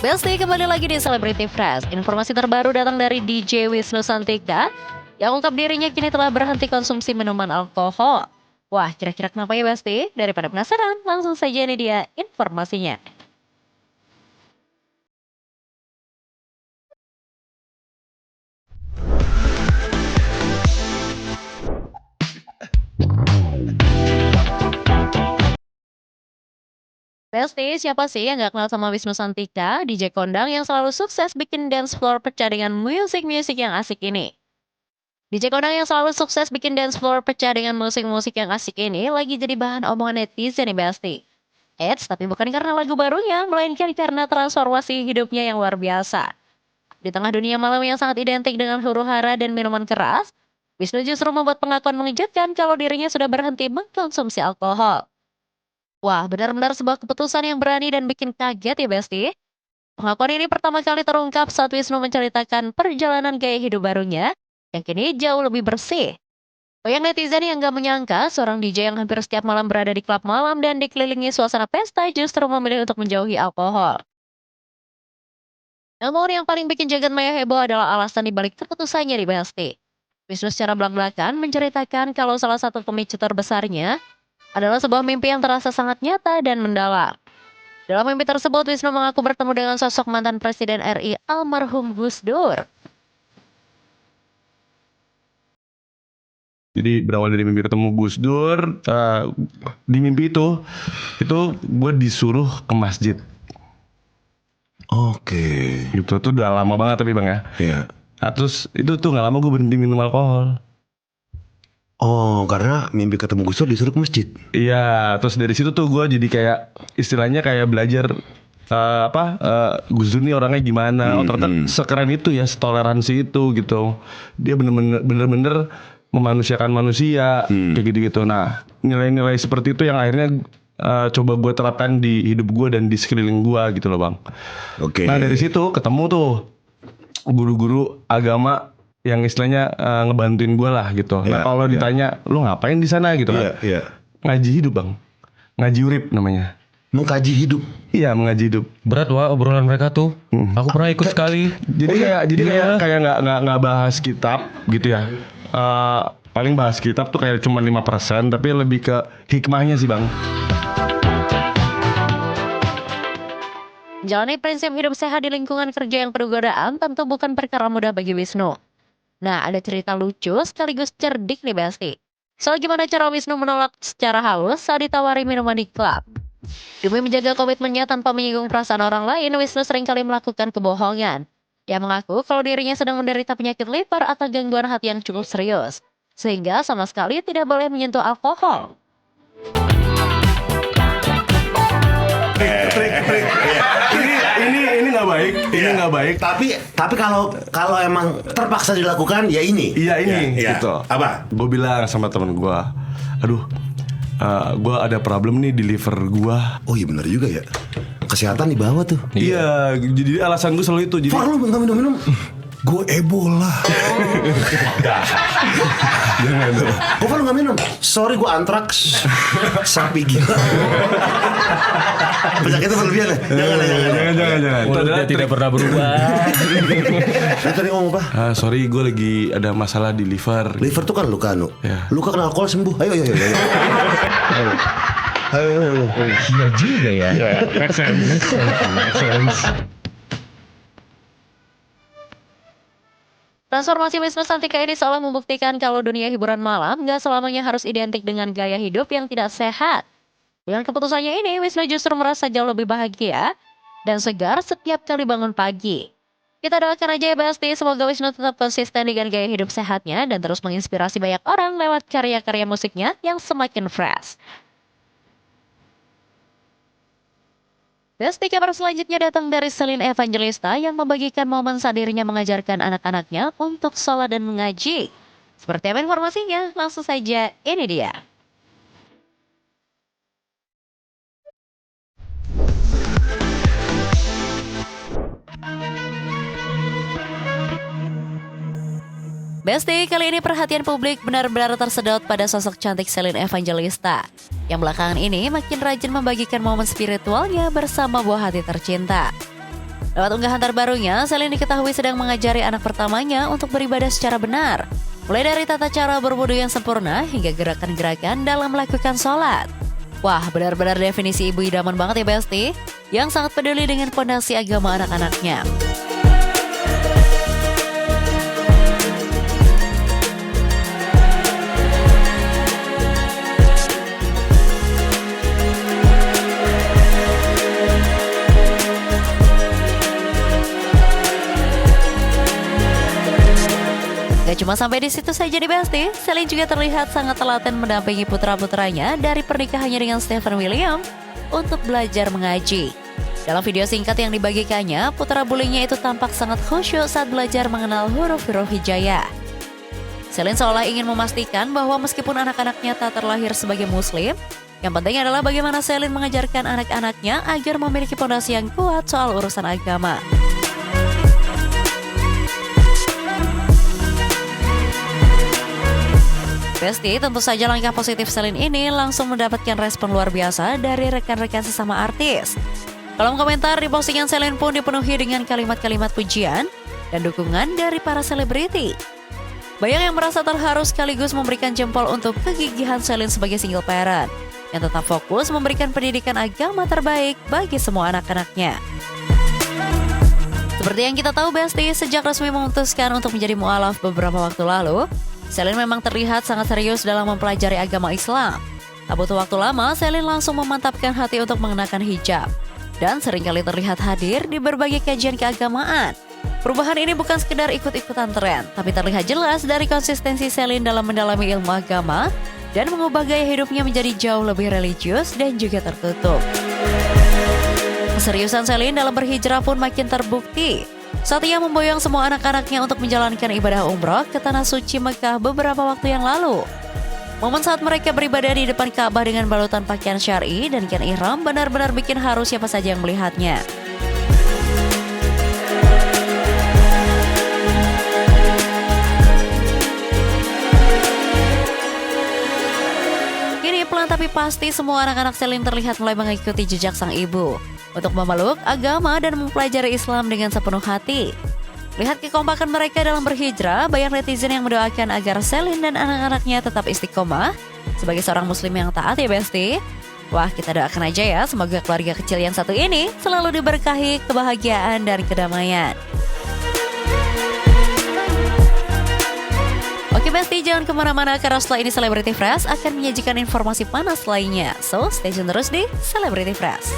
Besti, kembali lagi di Celebrity Fresh. Informasi terbaru datang dari DJ Wisnu Santika yang ungkap dirinya kini telah berhenti konsumsi minuman alkohol. Wah, kira-kira kenapa ya Besti? Daripada penasaran, langsung saja ini dia informasinya. Besti, siapa sih yang gak kenal sama Wisnu Santika, DJ kondang yang selalu sukses bikin dance floor pecah dengan musik-musik yang asik ini. DJ kondang yang selalu sukses bikin dance floor pecah dengan musik-musik yang asik ini lagi jadi bahan omongan netizen nih Besti. Eits, tapi bukan karena lagu barunya, melainkan karena transformasi hidupnya yang luar biasa. Di tengah dunia malam yang sangat identik dengan huru-hara dan minuman keras, Wisnu justru membuat pengakuan mengejutkan kalau dirinya sudah berhenti mengkonsumsi alkohol. Wah, benar-benar sebuah keputusan yang berani dan bikin kaget ya Besti. Pengakuan ini pertama kali terungkap saat Wisnu menceritakan perjalanan gaya hidup barunya yang kini jauh lebih bersih. Banyak netizen yang gak menyangka seorang DJ yang hampir setiap malam berada di klub malam dan dikelilingi suasana pesta justru memilih untuk menjauhi alkohol. Namun yang paling bikin jagat maya heboh adalah alasan dibalik keputusannya di Besti. Wisnu secara belak-belakan menceritakan kalau salah satu pemicu terbesarnya adalah sebuah mimpi yang terasa sangat nyata dan mendalam. Dalam mimpi tersebut, Wisnu mengaku bertemu dengan sosok mantan Presiden RI almarhum Gus Dur. Jadi berawal dari mimpi ketemu Gus Dur, di mimpi itu gue disuruh ke masjid. Oke. Gitu tuh udah lama banget tapi bang ya. Iya. Nah, terus itu tuh nggak lama gue berhenti minum alkohol. Oh, karena mimpi ketemu Gus Dur disuruh ke masjid. Iya, terus dari situ tuh gue jadi kayak istilahnya kayak belajar Gus Dur nih orangnya gimana. Oh ternyata sekeren itu ya, setoleransi itu gitu. Dia bener-bener memanusiakan manusia kayak gitu-gitu. Nah, nilai-nilai seperti itu yang akhirnya coba gue terapkan di hidup gue dan di sekeliling gue gitu loh bang. Oke. Nah dari situ ketemu tuh guru-guru agama yang istilahnya ngebantuin gue lah gitu. Nah kalau ditanya lu ngapain di sana gitu kan? Iya. Ngaji hidup bang, ngaji urip namanya. Mengkaji hidup. Iya mengaji hidup. Berat wah obrolan mereka tuh. Aku pernah ikut sekali. Jadi kayak nggak bahas kitab gitu ya. Paling bahas kitab tuh kayak cuma 5%, tapi lebih ke hikmahnya sih bang. Menjalani prinsip hidup sehat di lingkungan kerja yang penuh godaan tentu bukan perkara mudah bagi Wisnu. Nah, ada cerita lucu sekaligus cerdik nih Besti. Soal gimana cara Wisnu menolak secara halus saat ditawari minuman di klub. Demi menjaga komitmennya tanpa menyinggung perasaan orang lain, Wisnu seringkali melakukan kebohongan. Dia mengaku kalau dirinya sedang menderita penyakit liver atau gangguan hati yang cukup serius, sehingga sama sekali tidak boleh menyentuh alkohol. Ini nggak baik, ini nggak baik. Tapi kalau emang terpaksa dilakukan ya ini. Iya ini, Iya. gitu. Apa? Gue bilang sama temen gue, aduh, gue ada problem nih di liver gue. Oh iya benar juga ya. Kesehatan di bawah tuh. Iya, jadi alasan gue selalu itu. Jadi Far lu nggak minum. Gue Ebola. jangan tuh. Gue Far lu nggak minum. Sorry gue antraks. Sapi gila. Penyakitnya berlebihan ya. Jangan. Itu adalah Dia tidak pernah berubah. Lu tadi ngomong apa? sorry, gue lagi ada masalah di liver. Liver tuh kan luka Ya. Luka kena alkohol sembuh. Ayo. Ayo. Iya juga ya. Make sense. Transformasi Wisnu Santika ini seolah membuktikan kalau dunia hiburan malam gak selamanya harus identik dengan gaya hidup yang tidak sehat. Dengan keputusannya ini, Wisnu justru merasa jauh lebih bahagia dan segar setiap kali bangun pagi. Kita doakan aja ya Besti, semoga Wisnu tetap konsisten dengan gaya hidup sehatnya dan terus menginspirasi banyak orang lewat karya-karya musiknya yang semakin fresh. Besti, kabar selanjutnya datang dari Celine Evangelista yang membagikan momen saat dirinya mengajarkan anak-anaknya untuk sholat dan mengaji. Seperti apa informasinya? Langsung saja, ini dia. Besti, kali ini perhatian publik benar-benar tersedot pada sosok cantik Celine Evangelista, yang belakangan ini makin rajin membagikan momen spiritualnya bersama buah hati tercinta. Lewat unggahan terbarunya, Celine diketahui sedang mengajari anak pertamanya untuk beribadah secara benar. Mulai dari tata cara berwudu yang sempurna hingga gerakan-gerakan dalam melakukan sholat. Wah, benar-benar definisi ibu idaman banget ya Besti, yang sangat peduli dengan fondasi agama anak-anaknya. Gak cuma sampai di situ saja nih Besti, Celine juga terlihat sangat telaten mendampingi putra-putranya dari pernikahannya dengan Stephen William untuk belajar mengaji. Dalam video singkat yang dibagikannya, putra bulingnya itu tampak sangat khusyuk saat belajar mengenal huruf-huruf hijaiyah. Celine seolah ingin memastikan bahwa meskipun anak-anaknya tak terlahir sebagai muslim, yang penting adalah bagaimana Celine mengajarkan anak-anaknya agar memiliki fondasi yang kuat soal urusan agama. Besti, tentu saja langkah positif Celine ini langsung mendapatkan respon luar biasa dari rekan-rekan sesama artis. Kolom komentar di postingan Celine pun dipenuhi dengan kalimat-kalimat pujian dan dukungan dari para selebriti. Banyak yang merasa terharu sekaligus memberikan jempol untuk kegigihan Celine sebagai single parent yang tetap fokus memberikan pendidikan agama terbaik bagi semua anak-anaknya. Seperti yang kita tahu Besti, sejak resmi memutuskan untuk menjadi mu'alaf beberapa waktu lalu, Celine memang terlihat sangat serius dalam mempelajari agama Islam. Tak butuh waktu lama, Celine langsung memantapkan hati untuk mengenakan hijab. Dan seringkali terlihat hadir di berbagai kajian keagamaan. Perubahan ini bukan sekedar ikut-ikutan tren, tapi terlihat jelas dari konsistensi Celine dalam mendalami ilmu agama dan mengubah gaya hidupnya menjadi jauh lebih religius dan juga tertutup. Keseriusan Celine dalam berhijrah pun makin terbukti saat ia memboyong semua anak-anaknya untuk menjalankan ibadah umroh ke Tanah Suci Mekah beberapa waktu yang lalu. Momen saat mereka beribadah di depan Ka'bah dengan balutan pakaian syar'i dan ikan ihram benar-benar bikin haru siapa saja yang melihatnya. Kini pelan tapi pasti semua anak-anak Celine terlihat mulai mengikuti jejak sang ibu untuk memeluk agama dan mempelajari Islam dengan sepenuh hati. Lihat kekompakan mereka dalam berhijrah, banyak netizen yang mendoakan agar Celine dan anak-anaknya tetap istiqomah sebagai seorang muslim yang taat ya Besti. Wah, kita doakan aja ya, semoga keluarga kecil yang satu ini selalu diberkahi kebahagiaan dan kedamaian. Oke Besti, jangan kemana-mana karena setelah ini Celebrity Fresh akan menyajikan informasi panas lainnya. So, stay tune terus di Celebrity Fresh.